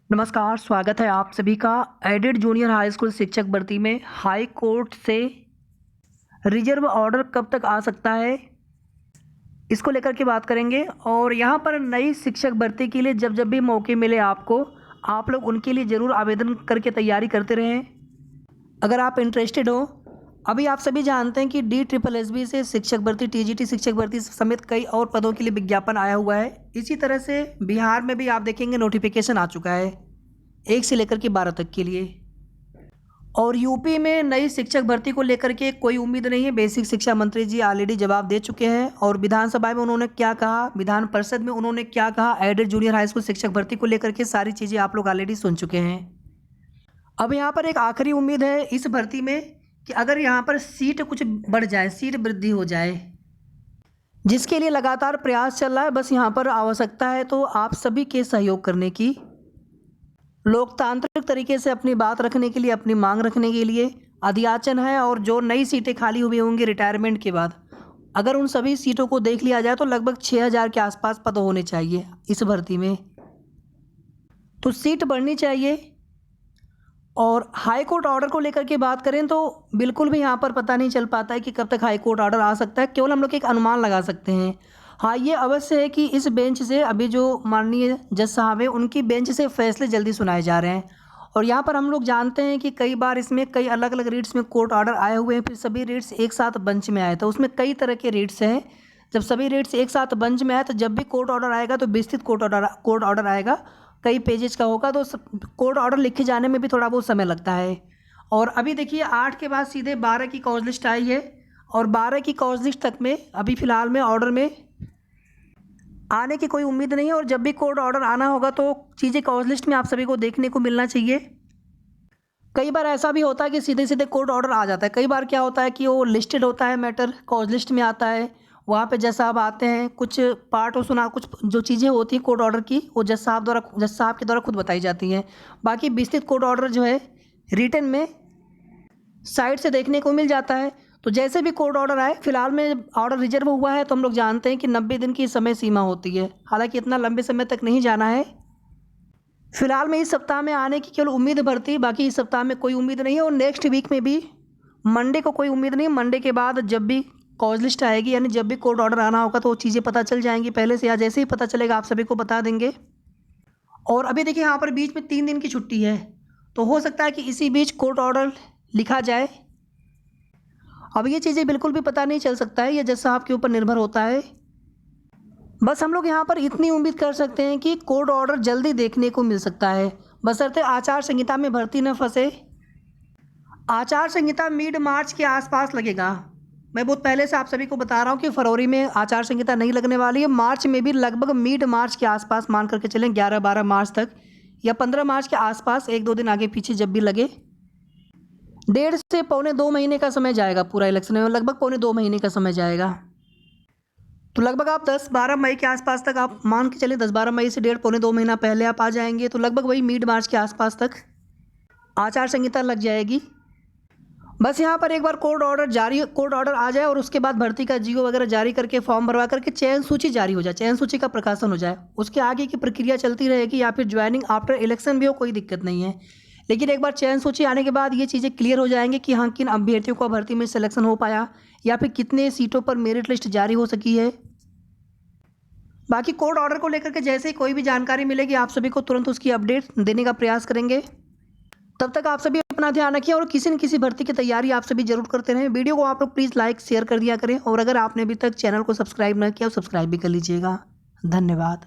नमस्कार, स्वागत है आप सभी का। एडेड जूनियर हाई स्कूल शिक्षक भर्ती में हाई कोर्ट से रिजर्व ऑर्डर कब तक आ सकता है, इसको लेकर के बात करेंगे। और यहाँ पर नई शिक्षक भर्ती के लिए जब जब भी मौके मिले आपको, आप लोग उनके लिए ज़रूर आवेदन करके तैयारी करते रहें अगर आप इंटरेस्टेड हो। अभी आप सभी जानते हैं कि DSSB से शिक्षक भर्ती, TGT शिक्षक भर्ती समेत कई और पदों के लिए विज्ञापन आया हुआ है। इसी तरह से बिहार में भी आप देखेंगे नोटिफिकेशन आ चुका है 1 से लेकर के 12 तक के लिए। और यूपी में नई शिक्षक भर्ती को लेकर के कोई उम्मीद नहीं है। बेसिक शिक्षा मंत्री जी ऑलरेडी जवाब दे चुके हैं। और विधानसभा में उन्होंने क्या कहा, विधान परिषद में उन्होंने क्या कहा, एडेड जूनियर हाई स्कूल शिक्षक भर्ती को लेकर के सारी चीज़ें आप लोग ऑलरेडी सुन चुके हैं। अब यहाँ पर एक आखिरी उम्मीद है इस भर्ती में कि अगर यहाँ पर सीट कुछ बढ़ जाए, सीट वृद्धि हो जाए, जिसके लिए लगातार प्रयास चल रहा है। बस यहाँ पर आवश्यकता है तो आप सभी के सहयोग करने की, लोकतांत्रिक तरीके से अपनी बात रखने के लिए, अपनी मांग रखने के लिए अधियाचन है। और जो नई सीटें खाली हुई होंगी रिटायरमेंट के बाद, अगर उन सभी सीटों को देख लिया जाए तो लगभग 6000 के आसपास पद होने चाहिए इस भर्ती में, तो सीट बढ़नी चाहिए। और हाई कोर्ट ऑर्डर को लेकर के बात करें तो बिल्कुल भी यहाँ पर पता नहीं चल पाता है कि कब तक हाई कोर्ट ऑर्डर आ सकता है। केवल हम लोग एक अनुमान लगा सकते हैं। हाँ, ये अवश्य है कि इस बेंच से अभी जो माननीय जज साहब हैं, उनकी बेंच से फैसले जल्दी सुनाए जा रहे हैं। और यहाँ पर हम लोग जानते हैं कि कई बार इसमें कई अलग अलग रीट्स में कोर्ट ऑर्डर आए हुए हैं, फिर सभी रीट्स एक साथ बेंच में आए। तो उसमें कई तरह के रीट्स हैं। जब सभी रीट्स एक साथ बेंच में आए तो जब भी कोर्ट ऑर्डर आएगा तो विस्तृत कोर्ट ऑर्डर आएगा, कई पेजेस का होगा, तो कोर्ट ऑर्डर लिखे जाने में भी थोड़ा बहुत समय लगता है। और अभी देखिए 8 के बाद सीधे 12 की कॉज लिस्ट आई है। और 12 की कॉज लिस्ट तक में अभी फ़िलहाल में ऑर्डर में आने की कोई उम्मीद नहीं है। और जब भी कोर्ट ऑर्डर आना होगा तो चीज़ें कॉज लिस्ट में आप सभी को देखने को मिलना चाहिए। कई बार ऐसा भी होता है कि सीधे सीधे कोर्ट ऑर्डर आ जाता है। कई बार क्या होता है कि वो लिस्टेड होता है, मैटर कॉज लिस्ट में आता है, वहाँ पे जज साहब आते हैं, कुछ पार्ट और सुना, कुछ जो चीज़ें होती हैं कोर्ट ऑर्डर की वो जज साहब के द्वारा खुद बताई जाती हैं। बाकी विस्तृत कोर्ट ऑर्डर जो है रिटन में साइड से देखने को मिल जाता है। तो जैसे भी कोर्ट ऑर्डर आए, फिलहाल में ऑर्डर रिजर्व हुआ है तो हम लोग जानते हैं कि 90 दिन की समय सीमा होती है। हालांकि इतना लंबे समय तक नहीं जाना है। फिलहाल में इस सप्ताह में आने की केवल उम्मीद भरती, बाकी इस सप्ताह में कोई उम्मीद नहीं है। और नेक्स्ट वीक में भी मंडे को कोई उम्मीद नहीं। मंडे के बाद जब भी कॉज लिस्ट आएगी, यानी जब भी कोर्ट ऑर्डर आना होगा तो वो चीज़ें पता चल जाएंगी पहले से, या जैसे ही पता चलेगा आप सभी को बता देंगे। और अभी देखिए यहाँ पर बीच में 3 दिन की छुट्टी है, तो हो सकता है कि इसी बीच कोर्ट ऑर्डर लिखा जाए। अब ये चीज़ें बिल्कुल भी पता नहीं चल सकता है, ये जज साहब के ऊपर निर्भर होता है। बस हम लोग यहाँ पर इतनी उम्मीद कर सकते हैं कि कोर्ट ऑर्डर जल्दी देखने को मिल सकता है, बशर्ते आचार संहिता में भर्ती न फंसे। आचार संहिता मिड मार्च के आसपास लगेगा। मैं बहुत पहले से आप सभी को बता रहा हूँ कि फरवरी में आचार संहिता नहीं लगने वाली है। मार्च में भी लगभग मिड मार्च के आसपास मान करके चलें, 11-12 मार्च तक या 15 मार्च के आसपास, 1-2 दिन आगे पीछे जब भी लगे। 1.5 से पौने 2 महीने का समय जाएगा पूरा इलेक्शन में, लगभग पौने 2 महीने का समय जाएगा। तो लगभग आप 10-12 मई के आसपास तक आप मान के चलें, 10-12 मई से 1.5 पौने 2 महीना पहले आप आ जाएंगे, तो लगभग वही मिड मार्च के आसपास तक आचार संहिता लग जाएगी। बस यहाँ पर एक बार कोर्ट ऑर्डर आ जाए और उसके बाद भर्ती का जीओ वगैरह जारी करके, फॉर्म भरवा करके चयन सूची जारी हो जाए, चयन सूची का प्रकाशन हो जाए, उसके आगे की प्रक्रिया चलती रहेगी। या फिर ज्वाइनिंग आफ्टर इलेक्शन भी हो, कोई दिक्कत नहीं है। लेकिन एक बार चयन सूची आने के बाद ये चीज़ें क्लियर हो जाएंगी कि हाँ, किन अभ्यर्थियों को भर्ती में सिलेक्शन हो पाया या फिर कितने सीटों पर मेरिट लिस्ट जारी हो सकी है। बाकी कोर्ट ऑर्डर को लेकर के जैसे ही कोई भी जानकारी मिलेगी आप सभी को तुरंत उसकी अपडेट देने का प्रयास करेंगे। तब तक आप सभी अपना ध्यान रखिए और किसी न किसी भर्ती की तैयारी आप सभी जरूर करते रहें। वीडियो को आप लोग प्लीज़ लाइक शेयर कर दिया करें। और अगर आपने अभी तक चैनल को सब्सक्राइब न किया तो सब्सक्राइब भी कर लीजिएगा। धन्यवाद।